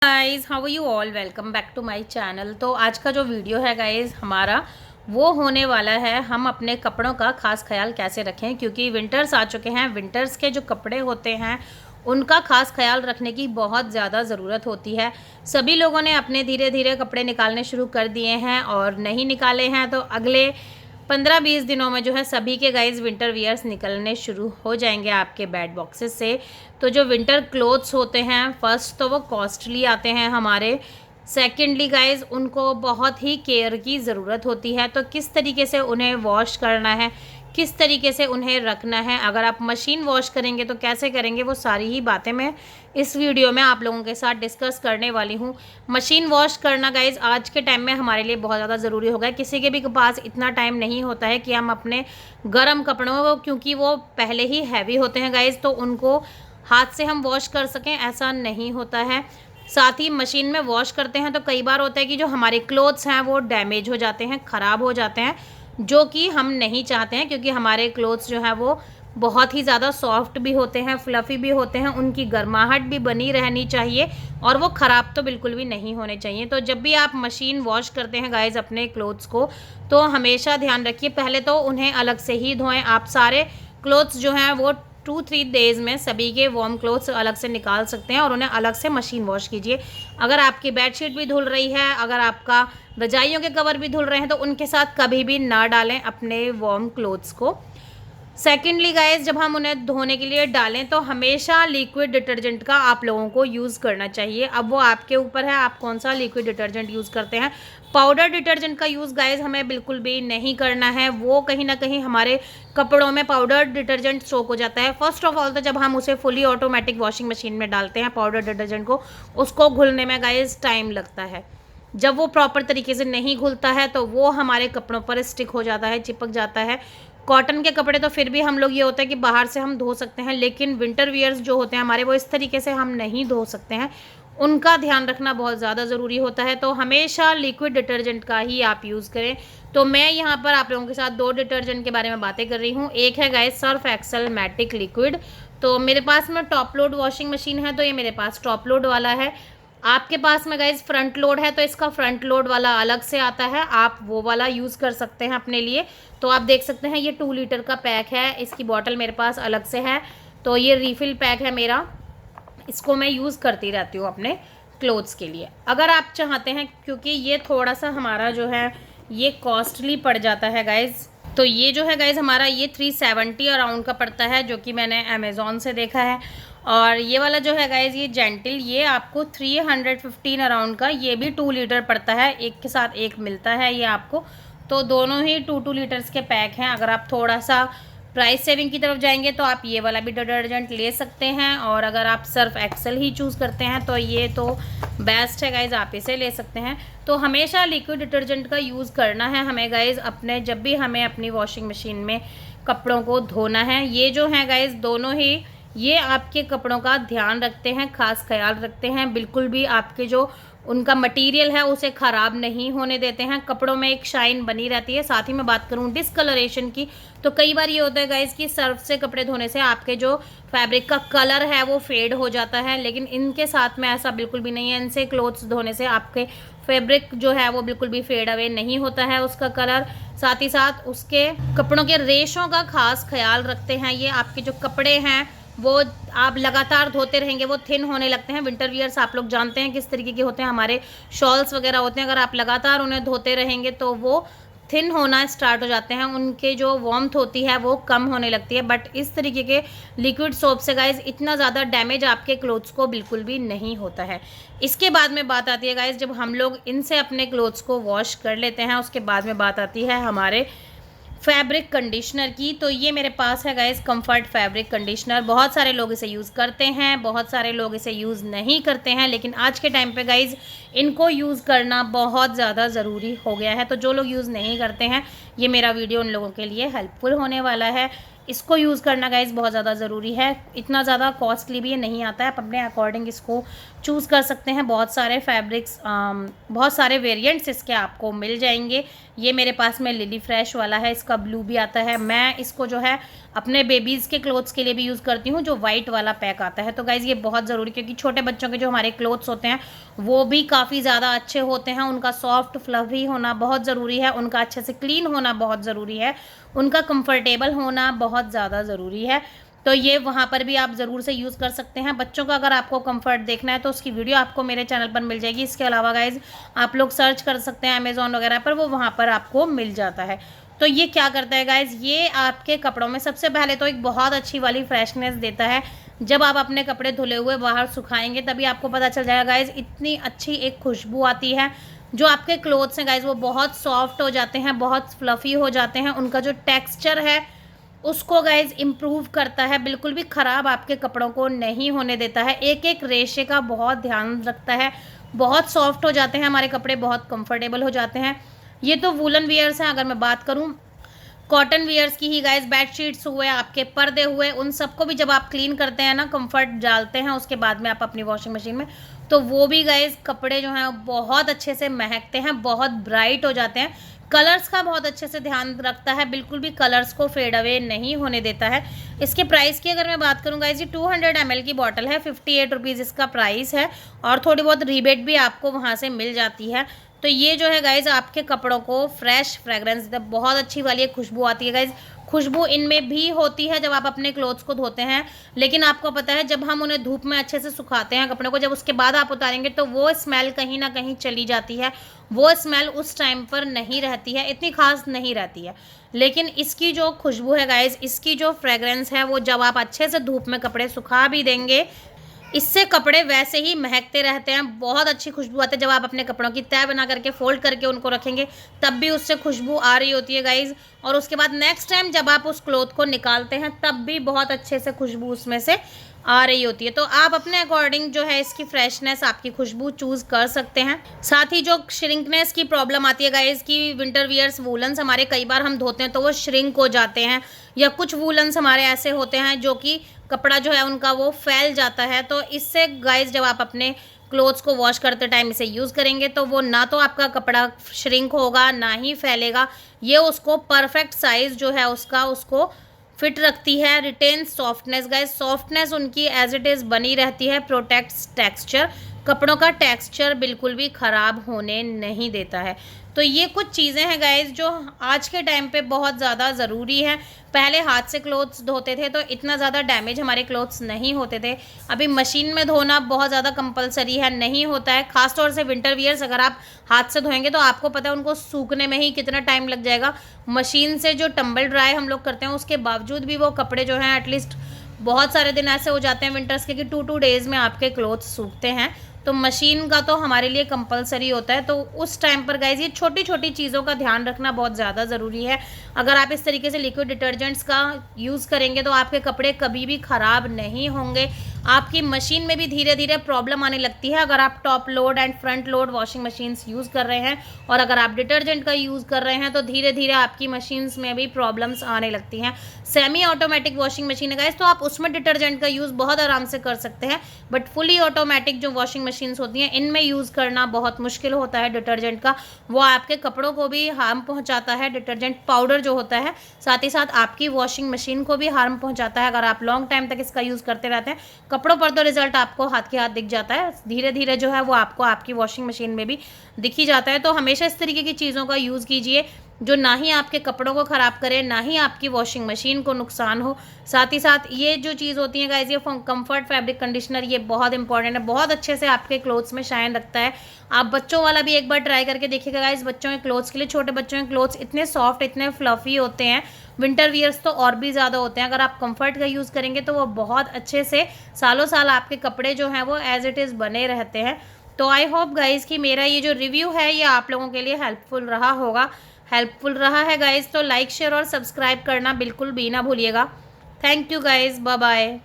Guys, how are you all. Welcome back to my channel. तो आज का जो वीडियो है गाइज हमारा वो होने वाला है, हम अपने कपड़ों का खास ख्याल कैसे रखें, क्योंकि विंटर्स आ चुके हैं। विंटर्स के जो कपड़े होते हैं उनका खास ख्याल रखने की बहुत ज़्यादा ज़रूरत होती है। सभी लोगों ने अपने धीरे धीरे कपड़े निकालने शुरू कर दिए हैं, और नहीं निकाले हैं तो अगले 15-20 दिनों में जो है सभी के गाइज विंटर वियर्स निकलने शुरू हो जाएंगे आपके बैड बॉक्सेस से। तो जो विंटर क्लोथ्स होते हैं, फर्स्ट तो वो कॉस्टली आते हैं हमारे। सेकेंडली गाइज उनको बहुत ही केयर की ज़रूरत होती है। तो किस तरीके से उन्हें वॉश करना है, किस तरीके से उन्हें रखना है, अगर आप मशीन वॉश करेंगे तो कैसे करेंगे, वो सारी ही बातें मैं इस वीडियो में आप लोगों के साथ डिस्कस करने वाली हूँ। मशीन वॉश करना गाइज आज के टाइम में हमारे लिए बहुत ज़्यादा ज़रूरी हो गया है। किसी के भी पास इतना टाइम नहीं होता है कि हम अपने गर्म कपड़ों को, क्योंकि वो पहले ही हैवी होते हैं गाइज, तो उनको हाथ से हम वॉश कर सकें ऐसा नहीं होता है। साथ ही मशीन में वॉश करते हैं तो कई बार होता है कि जो हमारे क्लोथ्स हैं वो डैमेज हो जाते हैं, ख़राब हो जाते हैं, जो कि हम नहीं चाहते हैं, क्योंकि हमारे क्लोथ्स जो हैं वो बहुत ही ज़्यादा सॉफ्ट भी होते हैं, फ्लफ़ी भी होते हैं, उनकी गर्माहट भी बनी रहनी चाहिए और वो ख़राब तो बिल्कुल भी नहीं होने चाहिए। तो जब भी आप मशीन वॉश करते हैं गाइज़ अपने क्लोथ्स को, तो हमेशा ध्यान रखिए, पहले तो उन्हें अलग से ही धोएं। आप सारे क्लोथ्स जो हैं वो 2-3 डेज़ में सभी के वार्म क्लोथ्स अलग से निकाल सकते हैं और उन्हें अलग से मशीन वॉश कीजिए। अगर आपकी बेडशीट भी धुल रही है, अगर आपका रजाइयों के कवर भी धुल रहे हैं, तो उनके साथ कभी भी ना डालें अपने वार्म क्लोथ्स को। सेकेंडली गाइज, जब हम उन्हें धोने के लिए डालें तो हमेशा लिक्विड डिटर्जेंट का आप लोगों को यूज़ करना चाहिए। अब वो आपके ऊपर है, आप कौन सा लिक्विड डिटर्जेंट यूज़ करते हैं। पाउडर डिटर्जेंट का यूज़ गाइज हमें बिल्कुल भी नहीं करना है। वो कहीं ना कहीं हमारे कपड़ों में पाउडर डिटर्जेंट सोक हो जाता है। फर्स्ट ऑफ ऑल तो जब हम उसे फुली ऑटोमेटिक वॉशिंग मशीन में डालते हैं पाउडर डिटर्जेंट को, उसको घुलने में गाइज टाइम लगता है। जब वो प्रॉपर तरीके से नहीं घुलता है तो वो हमारे कपड़ों पर स्टिक हो जाता है, चिपक जाता है। कॉटन के कपड़े तो फिर भी हम लोग ये होता है कि बाहर से हम धो सकते हैं, लेकिन विंटर वियर्स जो होते हैं हमारे, वो इस तरीके से हम नहीं धो सकते हैं। उनका ध्यान रखना बहुत ज़्यादा ज़रूरी होता है। तो हमेशा लिक्विड डिटर्जेंट का ही आप यूज़ करें। तो मैं यहाँ पर आप लोगों के साथ 2 डिटर्जेंट के बारे में बातें कर रही हूँ। एक है guys Surf Excel Matic liquid. तो मेरे पास में टॉप लोड वॉशिंग मशीन है, तो ये मेरे पास टॉप लोड वाला है। आपके पास में गाइज फ्रंट लोड है, तो इसका फ्रंट लोड वाला अलग से आता है, आप वो वाला यूज़ कर सकते हैं अपने लिए। तो आप देख सकते हैं ये 2 लीटर का पैक है, इसकी बॉटल मेरे पास अलग से है। तो ये रीफिल पैक है मेरा, इसको मैं यूज़ करती रहती हूँ अपने क्लोथ्स के लिए। अगर आप चाहते हैं, क्योंकि ये थोड़ा सा हमारा जो है ये कॉस्टली पड़ जाता है गाइज, तो ये जो है गाइज हमारा ये 370 अराउंड का पड़ता है, जो कि मैंने अमेज़ॉन से देखा है। और ये वाला जो है गाइज ये जेंटिल, ये आपको 315 अराउंड का, ये भी 2 लीटर पड़ता है, एक के साथ एक मिलता है ये आपको। तो दोनों ही 2-2 लीटर्स के पैक हैं। अगर आप थोड़ा सा प्राइस सेविंग की तरफ जाएंगे तो आप ये वाला भी डिटर्जेंट ले सकते हैं, और अगर आप सर्फ एक्सेल ही चूज़ करते हैं तो ये तो बेस्ट है गाइज, आप इसे ले सकते हैं। तो हमेशा लिक्विड डिटर्जेंट का यूज़ करना है हमें गाइज अपने, जब भी हमें अपनी वॉशिंग मशीन में कपड़ों को धोना है। ये जो है गाइज दोनों ही, ये आपके कपड़ों का ध्यान रखते हैं, खास ख्याल रखते हैं, बिल्कुल भी आपके जो उनका मटेरियल है उसे ख़राब नहीं होने देते हैं, कपड़ों में एक शाइन बनी रहती है। साथ ही मैं बात करूं डिसकलरेशन की, तो कई बार ये होता है गाइज कि सर्फ से कपड़े धोने से आपके जो फैब्रिक का कलर है वो फेड हो जाता है, लेकिन इनके साथ में ऐसा बिल्कुल भी नहीं है। इनसे क्लोथ्स धोने से आपके फैब्रिक जो है वो बिल्कुल भी फेड अवे नहीं होता है उसका कलर। साथ ही साथ उसके कपड़ों के रेशों का खास ख्याल रखते हैं। ये आपके जो कपड़े हैं वो आप लगातार धोते रहेंगे, वो थिन होने लगते हैं। विंटर वियर्स आप लोग जानते हैं किस तरीके के होते हैं, हमारे शॉल्स वगैरह होते हैं, अगर आप लगातार उन्हें धोते रहेंगे तो वो थिन होना स्टार्ट हो जाते हैं, उनके जो वार्मथ होती है वो कम होने लगती है। बट इस तरीके के लिक्विड सोप से गाइज इतना ज़्यादा डैमेज आपके क्लोथ्स को बिल्कुल भी नहीं होता है। इसके बाद में बात आती है गाइज, जब हम लोग इनसे अपने क्लोथ्स को वॉश कर लेते हैं, उसके बाद में बात आती है हमारे फैब्रिक कंडीशनर की। तो ये मेरे पास है गाइस कंफर्ट फैब्रिक कंडीशनर। बहुत सारे लोग इसे यूज़ करते हैं, बहुत सारे लोग इसे यूज़ नहीं करते हैं, लेकिन आज के टाइम पे गाइस इनको यूज़ करना बहुत ज़्यादा ज़रूरी हो गया है। तो जो लोग यूज़ नहीं करते हैं, ये मेरा वीडियो उन लोगों के लिए हेल्पफुल होने वाला है। इसको यूज़ करना गाइज़ बहुत ज़्यादा ज़रूरी है। इतना ज़्यादा कॉस्टली भी ये नहीं आता है, आप अपने अकॉर्डिंग इसको चूज़ कर सकते हैं। बहुत सारे फैब्रिक्स, बहुत सारे वेरिएंट्स इसके आपको मिल जाएंगे। ये मेरे पास में लिली फ्रेश वाला है, इसका ब्लू भी आता है। मैं इसको जो है अपने बेबीज़ के क्लोथ्स के लिए भी यूज़ करती हूँ, जो वाइट वाला पैक आता है। तो गाइज़ ये बहुत ज़रूरी, क्योंकि छोटे बच्चों के जो हमारे क्लोथ्स होते हैं वो भी काफ़ी ज़्यादा अच्छे होते हैं। उनका सॉफ्ट फ्लफी होना बहुत ज़रूरी है, उनका अच्छे से क्लीन होना बहुत ज़रूरी है, उनका कंफर्टेबल होना बहुत ज़्यादा ज़रूरी है। तो ये वहाँ पर भी आप ज़रूर से यूज़ कर सकते हैं। बच्चों का अगर आपको कंफर्ट देखना है तो उसकी वीडियो आपको मेरे चैनल पर मिल जाएगी। इसके अलावा गाइज़ आप लोग सर्च कर सकते हैं अमेज़ॉन वगैरह पर, वो वहाँ पर आपको मिल जाता है। तो ये क्या करता है गाइज़, ये आपके कपड़ों में सबसे पहले तो एक बहुत अच्छी वाली फ्रेशनेस देता है। जब आप अपने कपड़े धुले हुए बाहर सुखाएंगे तभी आपको पता चल जाएगा गाइज़, इतनी अच्छी एक खुशबू आती है। जो आपके क्लोथ्स हैं गाइज़ वो बहुत सॉफ्ट हो जाते हैं, बहुत फ्लफ़ी हो जाते हैं। उनका जो टेक्सचर है उसको गाइज़ इम्प्रूव करता है, बिल्कुल भी ख़राब आपके कपड़ों को नहीं होने देता है। एक एक रेशे का बहुत ध्यान रखता है, बहुत सॉफ्ट हो जाते हैं हमारे कपड़े, बहुत कंफर्टेबल हो जाते हैं। ये तो वूलन वियर्स हैं। अगर मैं बात करूँ कॉटन वियर्स की ही गाइज, बेडशीट्स हुए, आपके पर्दे हुए, उन सबको भी जब आप क्लीन करते हैं ना, कंफर्ट डालते हैं उसके बाद में आप अपनी वॉशिंग मशीन में, तो वो भी गाइज कपड़े जो हैं बहुत अच्छे से महकते हैं, बहुत ब्राइट हो जाते हैं। कलर्स का बहुत अच्छे से ध्यान रखता है, बिल्कुल भी कलर्स को फेड अवे नहीं होने देता है। इसके प्राइस की अगर मैं बात करूँ गाइज, ये 200 ml की बॉटल है, 58 रुपीज़ इसका प्राइस है, और थोड़ी बहुत रिबेट भी आपको वहाँ से मिल जाती है। तो ये जो है गाइज़ आपके कपड़ों को फ्रेश फ्रेगरेंस देता है, बहुत अच्छी वाली एक खुशबू आती है गाइज़। खुशबू इनमें भी होती है जब आप अपने क्लोथ्स को धोते हैं, लेकिन आपको पता है जब हम उन्हें धूप में अच्छे से सुखाते हैं कपड़ों को, जब उसके बाद आप उतारेंगे तो वो स्मेल कहीं ना कहीं चली जाती है। वो स्मेल उस टाइम पर नहीं रहती है, इतनी खास नहीं रहती है। लेकिन इसकी जो खुशबू है गाइज़, इसकी जो फ्रेगरेंस है, वो जब आप अच्छे से धूप में कपड़े सुखा भी देंगे, इससे कपड़े वैसे ही महकते रहते हैं। बहुत अच्छी खुशबू आती है। जब आप अपने कपड़ों की तह बना करके फोल्ड करके उनको रखेंगे तब भी उससे खुशबू आ रही होती है गाइज़, और उसके बाद नेक्स्ट टाइम जब आप उस क्लॉथ को निकालते हैं तब भी बहुत अच्छे से खुशबू उसमें से आ रही होती है। तो आप अपने अकॉर्डिंग जो है इसकी फ्रेशनेस, आपकी खुशबू चूज़ कर सकते हैं। साथ ही जो श्रिंकनेस की प्रॉब्लम आती है गाइज़ की, विंटर वियर्स वूलन्स हमारे कई बार हम धोते हैं तो वो श्रिंक हो जाते हैं, या कुछ वूलन्स हमारे ऐसे होते हैं जो कि कपड़ा जो है उनका वो फैल जाता है। तो इससे गाइज़ जब आप अपने क्लोथ्स को वॉश करते टाइम इसे यूज़ करेंगे तो वो ना तो आपका कपड़ा श्रिंक होगा, ना ही फैलेगा। ये उसको परफेक्ट साइज़ जो है उसका, उसको फिट रखती है। रिटेन सॉफ्टनेस गाइज, सॉफ्टनेस उनकी एज इट इज़ बनी रहती है। प्रोटेक्ट्स टेक्सचर, कपड़ों का टेक्सचर बिल्कुल भी ख़राब होने नहीं देता है। तो ये कुछ चीज़ें हैं गाइज जो आज के टाइम पे बहुत ज़्यादा ज़रूरी है। पहले हाथ से क्लोथ्स धोते थे तो इतना ज़्यादा डैमेज हमारे क्लोथ्स नहीं होते थे। अभी मशीन में धोना बहुत ज़्यादा कंपलसरी है, नहीं होता है। ख़ासतौर से विंटर वियर्स अगर आप हाथ से धोएंगे तो आपको पता है उनको सूखने में ही कितना टाइम लग जाएगा। मशीन से जो टम्बल ड्राई हम लोग करते हैं उसके बावजूद भी वो कपड़े जो हैं एटलीस्ट बहुत सारे दिन ऐसे हो जाते हैं विंटर्स के कि 2 डेज़ में आपके क्लोथ्स सूखते हैं। तो मशीन का तो हमारे लिए कंपलसरी होता है। तो उस टाइम पर गाइज ये छोटी छोटी चीज़ों का ध्यान रखना बहुत ज़्यादा ज़रूरी है। अगर आप इस तरीके से लिक्विड डिटर्जेंट्स का यूज़ करेंगे तो आपके कपड़े कभी भी ख़राब नहीं होंगे। आपकी मशीन में भी धीरे धीरे प्रॉब्लम आने लगती है अगर आप top load and front load washing machines use कर रहे हैं, और अगर आप डिटर्जेंट का यूज़ कर रहे हैं तो धीरे धीरे आपकी मशीन्स में भी प्रॉब्लम्स आने लगती हैं। सेमी ऑटोमेटिक वॉशिंग मशीन है गाइस, तो आप उसमें डिटर्जेंट का यूज़ बहुत आराम से कर सकते हैं, बट फुली ऑटोमेटिक जो वॉशिंग मशीन्स होती हैं इनमें यूज़ करना बहुत मुश्किल होता है डिटर्जेंट का। वो आपके कपड़ों को भी हार्म पहुँचाता है, डिटर्जेंट पाउडर जो होता है, साथ ही साथ आपकी वॉशिंग मशीन को भी हार्म पहुँचाता है। अगर आप लॉन्ग टाइम तक इसका यूज़ करते रहते हैं, कपड़ों पर तो रिजल्ट आपको हाथ के हाथ दिख जाता है, धीरे धीरे जो है वो आपको आपकी वॉशिंग मशीन में भी दिख ही जाता है। तो हमेशा इस तरीके की चीज़ों का यूज़ कीजिए जो ना ही आपके कपड़ों को ख़राब करे, ना ही आपकी वॉशिंग मशीन को नुकसान हो। साथ ही साथ ये जो चीज़ होती है गाइस, ये कंफर्ट फैब्रिक कंडीशनर, ये बहुत इंपॉर्टेंट है, बहुत अच्छे से आपके क्लोथ्स में शाइन रखता है। आप बच्चों वाला भी एक बार ट्राई करके देखिएगा गाइस। बच्चों के क्लोथ्स के लिए, छोटे बच्चों के क्लोथ्स इतने सॉफ्ट, इतने फ्लफी होते हैं, विंटर वियर्स तो और भी ज़्यादा होते हैं। अगर आप कंफर्ट का यूज़ करेंगे तो वो बहुत अच्छे से सालों साल आपके कपड़े जो हैं वो एज इट इज़ बने रहते हैं। तो आई होप गाइज़ कि मेरा ये जो रिव्यू है ये आप लोगों के लिए हेल्पफुल रहा है गाइज़। तो लाइक शेयर और सब्सक्राइब करना बिल्कुल भी ना भूलिएगा। Thank you guys, bye bye.